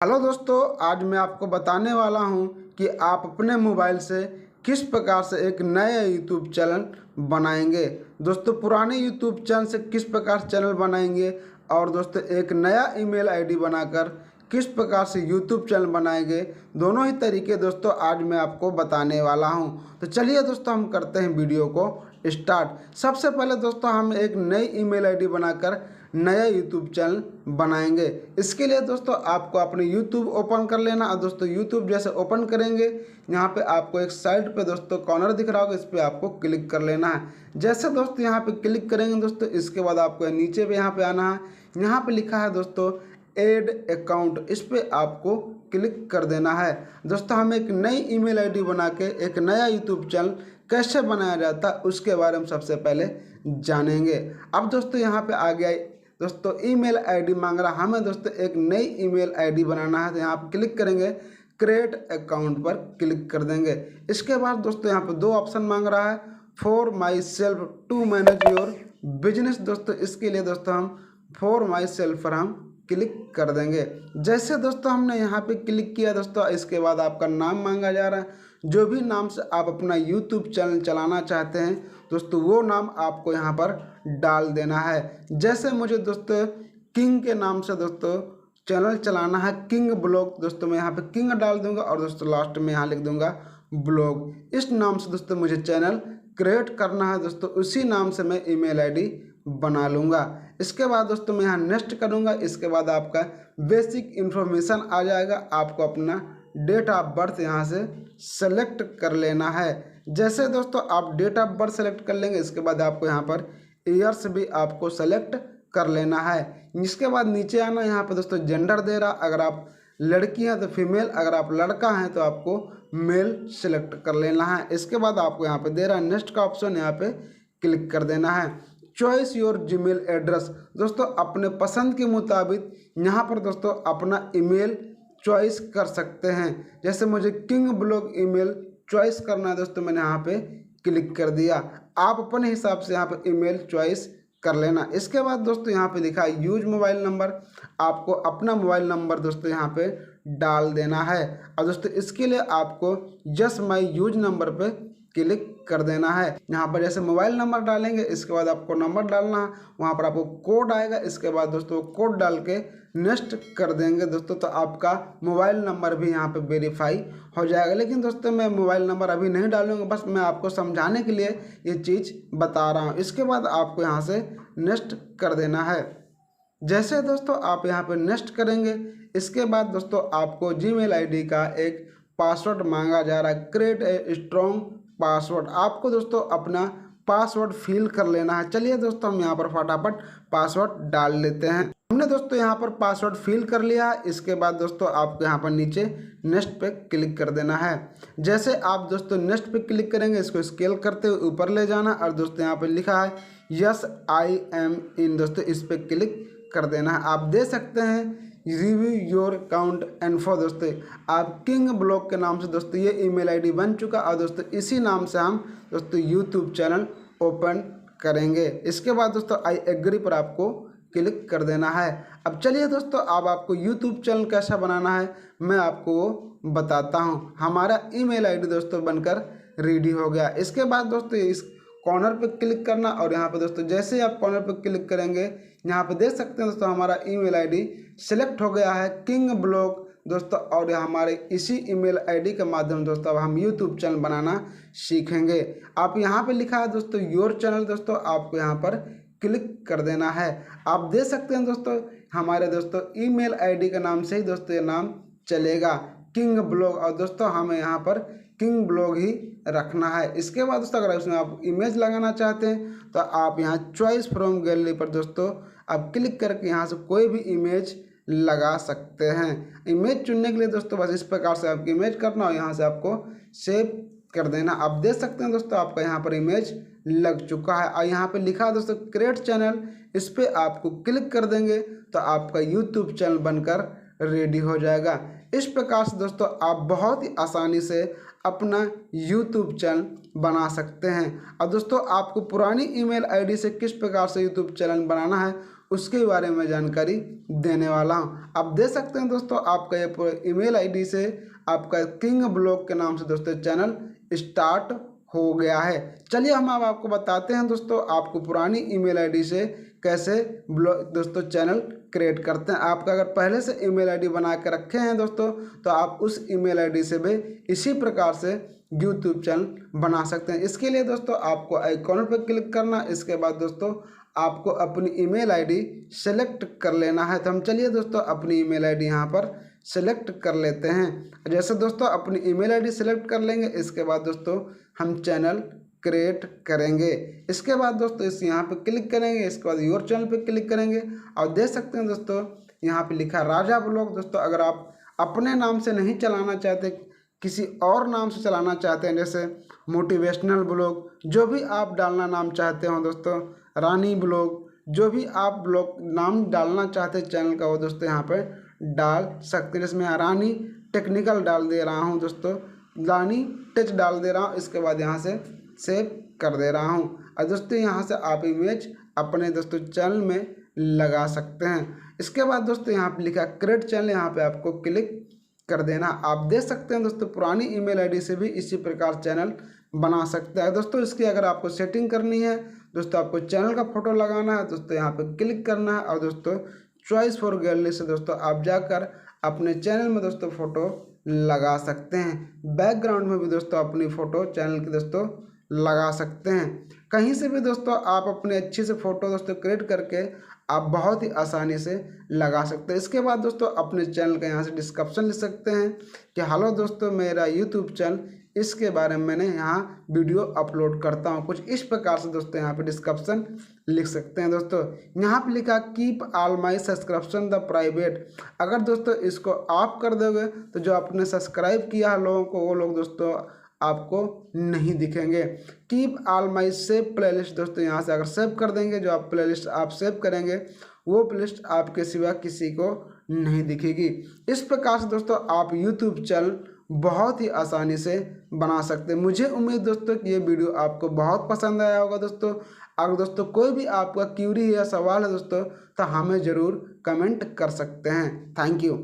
Hello दोस्तों, आज मैं आपको बताने वाला हूं कि आप अपने मोबाइल से किस प्रकार से एक नया यूट्यूब चैनल बनाएंगे। दोस्तों, पुराने यूट्यूब चैनल से किस प्रकार चैनल बनाएंगे और दोस्तों एक नया ईमेल आईडी बनाकर किस प्रकार से यूट्यूब चैनल बनाएंगे, दोनों ही तरीके दोस्तों आज मैं आपको बताने वाला हूं। तो चलिए दोस्तों हम करते हैं वीडियो को स्टार्ट। सबसे पहले दोस्तों हम एक नई ईमेल आईडी बनाकर नया यूट्यूब चैनल बनाएंगे। इसके लिए दोस्तों आपको अपने यूट्यूब ओपन कर लेना और दोस्तों यूट्यूब जैसे ओपन करेंगे, यहाँ पे आपको एक साइड पे दोस्तों कॉर्नर दिख रहा होगा, इस पर आपको क्लिक कर लेना है। जैसे दोस्तों यहाँ पे क्लिक करेंगे दोस्तों, इसके बाद आपको नीचे पे यहाँ पे आना है। यहाँ पे लिखा है दोस्तों ऐड अकाउंट, इस पर आपको क्लिक कर देना है। दोस्तों हम एक नई ईमेल आईडी बना के एक नया यूट्यूब चैनल कैसे बनाया जाता है उसके बारे में सबसे पहले जानेंगे। अब दोस्तों यहाँ पे आ गया दोस्तों ईमेल आईडी मांग रहा हमें दोस्तों एक नई ईमेल आईडी बनाना है। तो यहाँ पे क्लिक करेंगे, क्रिएट अकाउंट पर क्लिक कर देंगे। इसके बाद दोस्तों यहाँ पे दो ऑप्शन मांग रहा है, for myself to manage your business. दोस्तों इसके लिए दोस्तों हम फॉर माई सेल्फ पर हम क्लिक कर देंगे। जैसे दोस्तों हमने यहाँ पे क्लिक किया दोस्तों, इसके बाद आपका नाम मांगा जा रहा है। जो भी नाम से आप अपना यूट्यूब चैनल चलाना चाहते हैं दोस्तों वो नाम आपको यहाँ पर डाल देना है। जैसे मुझे दोस्तों किंग के नाम से दोस्तों चैनल चलाना है, किंग ब्लॉग, दोस्तों मैं यहाँ पे किंग डाल दूंगा और दोस्तों लास्ट में यहाँ लिख दूंगा ब्लॉग। इस नाम से दोस्तों मुझे चैनल क्रिएट करना है। दोस्तों उसी नाम से मैं ईमेल आईडी बना लूँगा। इसके बाद दोस्तों मैं यहाँ नेक्स्ट करूँगा। इसके बाद आपका बेसिक इन्फॉर्मेशन आ जाएगा। आपको अपना डेट ऑफ बर्थ यहाँ से सेलेक्ट कर लेना है। जैसे दोस्तों आप डेट ऑफ बर्थ सेलेक्ट कर लेंगे, इसके बाद आपको यहाँ पर ईयर्स भी आपको सेलेक्ट कर लेना है। इसके बाद नीचे आना, यहाँ पर दोस्तों जेंडर दे रहा, अगर आप लड़की हैं तो फीमेल, अगर आप लड़का हैं तो आपको मेल सेलेक्ट कर लेना है। इसके बाद आपको यहाँ पे दे रहा है नेक्स्ट का ऑप्शन, यहाँ पे क्लिक कर देना है। चॉइस योर जीमेल एड्रेस, दोस्तों अपने पसंद के मुताबिक यहाँ पर दोस्तों अपना ईमेल चॉइस कर सकते हैं। जैसे मुझे किंग ब्लॉग ईमेल चॉइस करना है दोस्तों, मैंने यहाँ पे क्लिक कर दिया। आप अपने हिसाब से यहाँ पे ईमेल चॉइस कर लेना। इसके बाद दोस्तों यहाँ पे लिखा है यूज मोबाइल नंबर, आपको अपना मोबाइल नंबर दोस्तों यहाँ पे डाल देना है। और दोस्तों इसके लिए आपको जस्ट माई यूज नंबर पे क्लिक कर देना है। यहाँ पर जैसे मोबाइल नंबर डालेंगे, इसके बाद आपको नंबर डालना है, वहाँ पर आपको कोड आएगा। इसके बाद दोस्तों कोड डाल के नेक्स्ट कर देंगे दोस्तों, तो आपका मोबाइल नंबर भी यहाँ पे वेरीफाई हो जाएगा। लेकिन दोस्तों मैं मोबाइल नंबर अभी नहीं डालूंगा, बस मैं आपको समझाने के लिए ये चीज़ बता रहा हूँ। इसके बाद आपको यहाँ से नेक्स्ट कर देना है। जैसे दोस्तों आप यहाँ पे नेक्स्ट करेंगे, इसके बाद दोस्तों आपको जीमेल आईडी का एक पासवर्ड मांगा जा रहा है, क्रिएट ए स्ट्रॉन्ग पासवर्ड। आपको दोस्तों अपना पासवर्ड फिल कर लेना है। चलिए दोस्तों हम यहाँ पर फटाफट पासवर्ड डाल लेते हैं। हमने दोस्तों यहाँ पर पासवर्ड फिल कर लिया। इसके बाद दोस्तों आपको यहाँ पर नीचे नेक्स्ट पे क्लिक कर देना है। जैसे आप दोस्तों नेक्स्ट पे क्लिक करेंगे, इसको स्केल करते हुए ऊपर ले जाना और दोस्तों यहाँ पे लिखा है यस आई एम इन, दोस्तों इस पे क्लिक कर देना है। आप दे सकते हैं रिव्यू योर अकाउंट इन्फो, दोस्तों आप किंग ब्लॉग के नाम से दोस्तों ये ईमेल आईडी बन चुका और दोस्तों इसी नाम से हम दोस्तों यूट्यूब चैनल ओपन करेंगे। इसके बाद दोस्तों आई एग्री पर आपको क्लिक कर देना है। अब चलिए दोस्तों अब आपको यूट्यूब चैनल कैसा बनाना है मैं आपको वो बताता हूँ। हमारा ईमेल आईडी दोस्तों बनकर रेडी हो गया। इसके बाद दोस्तों इस कॉर्नर पे क्लिक करना और यहाँ पे दोस्तों जैसे ही आप कॉर्नर पे क्लिक करेंगे, यहाँ पे देख सकते हैं दोस्तों हमारा ईमेल आईडी सिलेक्ट हो गया है किंग ब्लॉग दोस्तों। और हमारे इसी ईमेल आईडी के माध्यम दोस्तों अब हम यूट्यूब चैनल बनाना सीखेंगे। आप यहाँ पे लिखा है दोस्तों योर चैनल, दोस्तों आपको यहाँ पर क्लिक कर देना है। आप देख सकते हैं दोस्तों हमारे दोस्तों ईमेल आईडी के नाम से ही दोस्तों ये नाम चलेगा किंग ब्लॉग, और दोस्तों हमें यहाँ पर किंग ब्लॉग ही रखना है। इसके बाद दोस्तों अगर इसमें आप इमेज लगाना चाहते हैं तो आप यहाँ चॉइस फ्रॉम गैलरी पर दोस्तों आप क्लिक करके यहाँ से कोई भी इमेज लगा सकते हैं। इमेज चुनने के लिए दोस्तों बस इस प्रकार से आपकी इमेज करना और यहाँ से आपको सेव कर देना। आप देख सकते हैं दोस्तों आपका यहाँ पर इमेज लग चुका है और यहाँ पे लिखा है दोस्तों क्रिएट चैनल, इस पर आपको क्लिक कर देंगे तो आपका यूट्यूब चैनल बनकर रेडी हो जाएगा। इस प्रकार से दोस्तों आप बहुत ही आसानी से अपना यूट्यूब चैनल बना सकते हैं। और दोस्तों आपको पुरानी ईमेल आईडी से किस प्रकार से यूट्यूब चैनल बनाना है उसके बारे में जानकारी देने वाला हूँ। आप देख सकते हैं दोस्तों, आपका ये पूरा ईमेल आईडी से आपका किंग ब्लॉग के नाम से दोस्तों चैनल स्टार्ट हो गया है। चलिए हम अब आपको बताते हैं दोस्तों, आपको पुरानी ईमेल आईडी से कैसे ब्लॉग दोस्तों चैनल क्रिएट करते हैं। आपका अगर पहले से ईमेल आईडी बना के रखे हैं दोस्तों, तो आप उस ईमेल आईडी से भी इसी प्रकार से यूट्यूब चैनल बना सकते हैं। इसके लिए दोस्तों आपको आइकॉन पर क्लिक करना, इसके बाद दोस्तों आपको अपनी ईमेल आईडी सेलेक्ट कर लेना है। तो हम चलिए दोस्तों अपनी ईमेल आईडी यहाँ पर सेलेक्ट कर लेते हैं। जैसे दोस्तों अपनी ईमेल आईडी सेलेक्ट कर लेंगे, इसके बाद दोस्तों हम चैनल क्रिएट करेंगे। इसके बाद दोस्तों इस यहाँ पे क्लिक करेंगे, इसके बाद योर चैनल पे क्लिक करेंगे और देख सकते हैं दोस्तों यहाँ पे लिखा राजा ब्लॉग। दोस्तों अगर आप अपने नाम से नहीं चलाना चाहते, किसी और नाम से चलाना चाहते हैं, जैसे मोटिवेशनल ब्लॉग, जो भी आप डालना नाम चाहते हो दोस्तों, रानी ब्लॉग, जो भी आप ब्लॉग नाम डालना चाहते हैं चैनल का, वो दोस्तों यहाँ पे डाल सकते हैं। जिसमें रानी टेक्निकल डाल दे रहा हूँ दोस्तों, रानी टेच डाल दे रहा हूँ, इसके बाद यहाँ से सेव कर दे रहा हूँ। और दोस्तों यहाँ से आप इमेज अपने दोस्तों चैनल में लगा सकते हैं। इसके बाद दोस्तों यहाँ पे लिखा क्रिएट चैनल, यहाँ पे आपको क्लिक कर देना। आप देख सकते हैं दोस्तों पुरानी ईमेल आईडी से भी इसी प्रकार चैनल बना सकते हैं। दोस्तों इसकी अगर आपको सेटिंग करनी है दोस्तों, आपको चैनल का फोटो लगाना है दोस्तों, यहाँ पे क्लिक करना है और दोस्तों चॉइस फॉर गैलरी से दोस्तों आप जाकर अपने चैनल में दोस्तों फोटो लगा सकते हैं। बैकग्राउंड में भी दोस्तों अपनी फ़ोटो चैनल की दोस्तों लगा सकते हैं। कहीं से भी दोस्तों आप अपने अच्छी से फ़ोटो दोस्तों क्रिएट करके आप बहुत ही आसानी से लगा सकते हैं। इसके बाद दोस्तों अपने चैनल का यहाँ से डिस्क्रिप्शन लिख सकते हैं कि हेलो दोस्तों मेरा यूट्यूब चैनल, इसके बारे में मैंने यहाँ वीडियो अपलोड करता हूँ। कुछ इस प्रकार से दोस्तों यहाँ पे डिस्क्रिप्शन लिख सकते हैं। दोस्तों यहाँ पे लिखा keep all my subscription the private. अगर दोस्तों इसको आप कर दोगे तो जो आपने सब्सक्राइब किया है लोगों को, वो लोग दोस्तों आपको नहीं दिखेंगे। Keep all my save playlist, दोस्तों यहाँ से अगर सेव कर देंगे, जो आप प्लेलिस्ट आप सेव करेंगे वो प्लेलिस्ट आपके सिवा किसी को नहीं दिखेगी। इस प्रकार से दोस्तों आप यूट्यूब चैनल बहुत ही आसानी से बना सकते हैं। मुझे उम्मीद दोस्तों कि ये वीडियो आपको बहुत पसंद आया होगा। दोस्तों अगर दोस्तों कोई भी आपका क्यूरी या सवाल है दोस्तों, तो हमें ज़रूर कमेंट कर सकते हैं। Thank you.